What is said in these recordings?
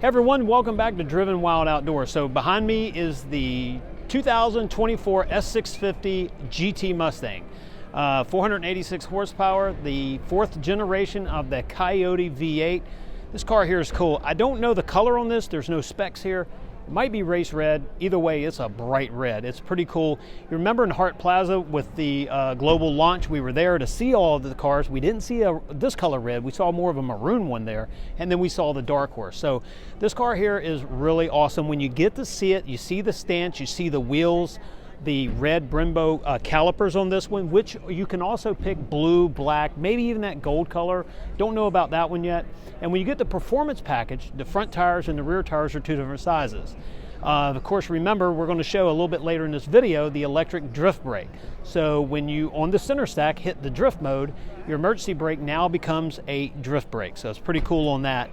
Hey everyone, welcome back to Driven Wild Outdoors. So behind me is the 2024 S650 GT Mustang. 486 horsepower, the fourth generation of the Coyote V8. This car here is cool. I don't know the color on this, there's no specs here. It might be race red. Either way, it's a bright red. It's pretty cool. You remember in Hart Plaza with the global launch, we were there to see all of the cars. We didn't see this color red. We saw more of a maroon one there, and then we saw the dark horse. So this car here is really awesome. When you get to see it, you see the stance, you see the wheels, the red Brembo calipers on this one, which you can also pick blue, black, maybe even that gold color. Don't know about that one yet. And when you get the performance package, the front tires and the rear tires are two different sizes. Of course, remember, we're going to show a little bit later in this video the electric drift brake. So when you, on the center stack, hit the drift mode, your emergency brake now becomes a drift brake. So it's pretty cool on that.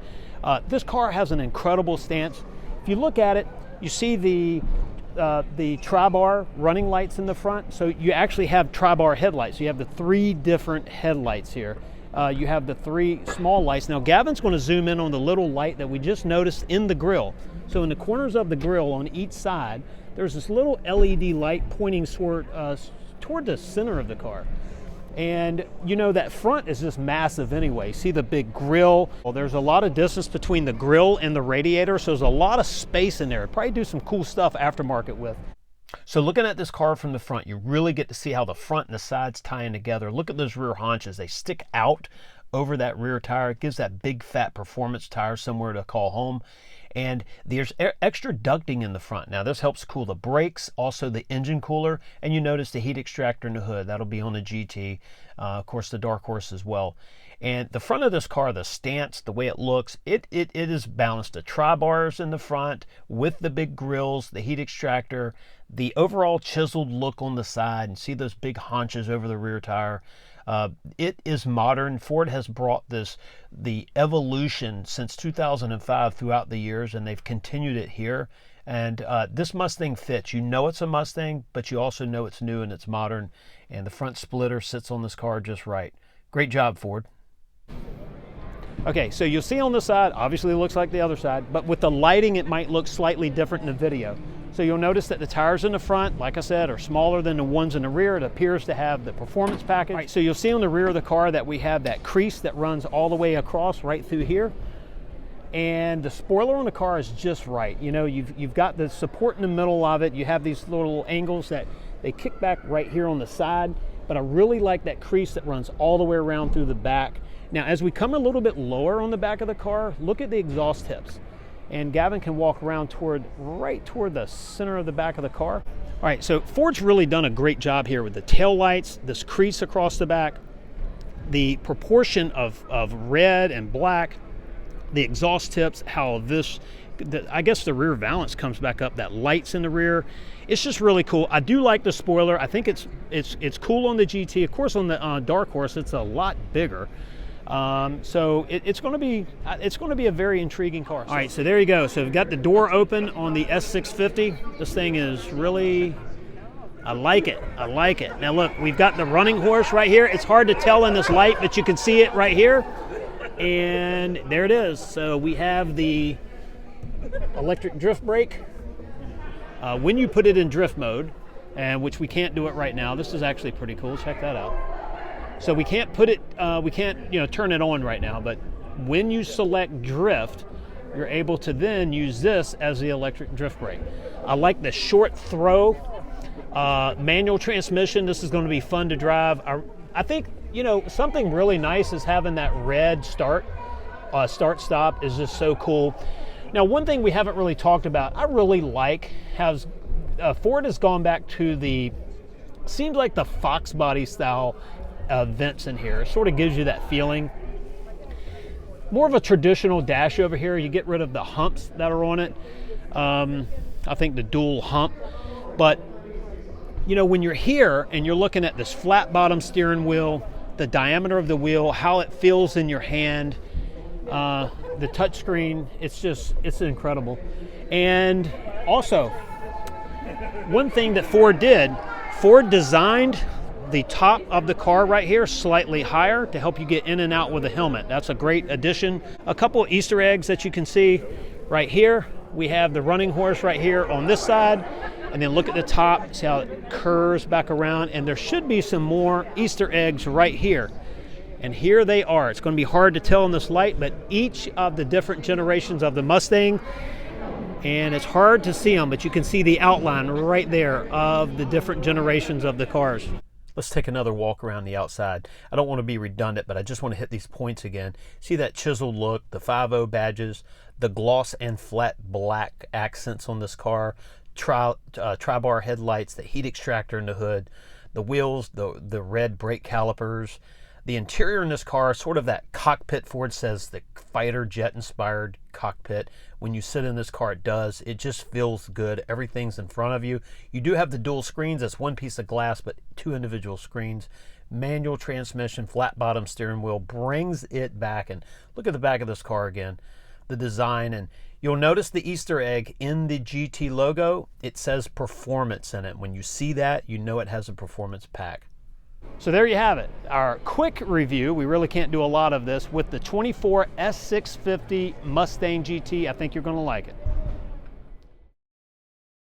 This car has an incredible stance. If you look at it, you see the tri-bar running lights in the front. So you actually have tri-bar headlights. You have the three different headlights here. You have the three small lights. Now Gavin's going to zoom in on the little light that we just noticed in the grille. So in the corners of the grille on each side, there's this little LED light pointing toward the center of the car. And you know that front is just massive anyway. See the big grille? Well, there's a lot of distance between the grille and the radiator, so there's a lot of space in there. Probably do some cool stuff aftermarket with. So looking at this car from the front, you really get to see how the front and the sides tie in together. Look at those rear haunches. They stick out over that rear tire. It gives that big fat performance tire somewhere to call home. And there's extra ducting in the front. Now this helps cool the brakes, also the engine cooler, and you notice the heat extractor in the hood. That'll be on the GT, of course the Dark Horse as well. And the front of this car, the stance, the way it looks, it is balanced. The tri-bars in the front with the big grills, the heat extractor, the overall chiseled look on the side, and see those big haunches over the rear tire. It is modern. Ford has brought the evolution since 2005 throughout the years, and they've continued it here. And this Mustang fits. You know it's a Mustang, but you also know it's new and it's modern. And the front splitter sits on this car just right. Great job, Ford. Okay, so you'll see on the side, obviously it looks like the other side, but with the lighting it might look slightly different in the video. So you'll notice that the tires in the front, like I said, are smaller than the ones in the rear. It appears to have the performance package. All right, so you'll see on the rear of the car that we have that crease that runs all the way across right through here. And the spoiler on the car is just right. You know, you've got the support in the middle of it. You have these little angles that they kick back right here on the side. But I really like that crease that runs all the way around through the back. Now, as we come a little bit lower on the back of the car, look at the exhaust tips. And Gavin can walk around right toward the center of the back of the car. All right, so Ford's really done a great job here with the tail lights, this crease across the back, the proportion of red and black, the exhaust tips, how I guess the rear valance comes back up, that lights in the rear. It's just really cool. I do like the spoiler. I think it's cool on the GT. Of course, on the Dark Horse, it's a lot bigger. So it's going to be a very intriguing car. All right, so there you go. So we've got the door open on the S650. This thing is really, I like it. I like it. Now look, we've got the running horse right here. It's hard to tell in this light, but you can see it right here. And there it is. So we have the electric drift brake. When you put it in drift mode, and which we can't do it right now. This is actually pretty cool. Check that out. So we can't put it, we can't turn it on right now, but when you select drift, you're able to then use this as the electric drift brake. I like the short throw manual transmission. This is going to be fun to drive. I think, something really nice is having that red start stop is just so cool. Now, one thing we haven't really talked about, I really like Ford has gone back to seems like the Fox body style vents in here. It sort of gives you that feeling. More of a traditional dash over here. You get rid of the humps that are on it. I think the dual hump. But, when you're here and you're looking at this flat bottom steering wheel, the diameter of the wheel, how it feels in your hand, the touchscreen, it's incredible. And also, one thing that Ford designed the top of the car right here slightly higher to help you get in and out with a helmet. That's a great addition. A couple of Easter eggs that you can see Right here, we have the running horse right here on this side, and then look at the top, see how it curves back around, and there should be some more Easter eggs right here. And here they are. It's going to be hard to tell in this light, but each of the different generations of the Mustang, and it's hard to see them, but you can see the outline right there of the different generations of the cars. Let's take another walk around the outside. I don't want to be redundant, but I just want to hit these points again. See that chiseled look, the 5.0 badges, the gloss and flat black accents on this car, tri-bar headlights, the heat extractor in the hood, the wheels, the red brake calipers. The interior in this car, sort of that cockpit. Ford says the fighter jet inspired cockpit. When you sit in this car, it does. It just feels good. Everything's in front of you. You do have the dual screens. That's one piece of glass, but two individual screens. Manual transmission, flat bottom steering wheel brings it back. And look at the back of this car again. The design, and you'll notice the Easter egg in the GT logo. It says performance in it. When you see that, you know it has a performance pack. So there you have it, our quick review. We really can't do a lot of this with the 24 S650 Mustang GT. I think you're going to like it.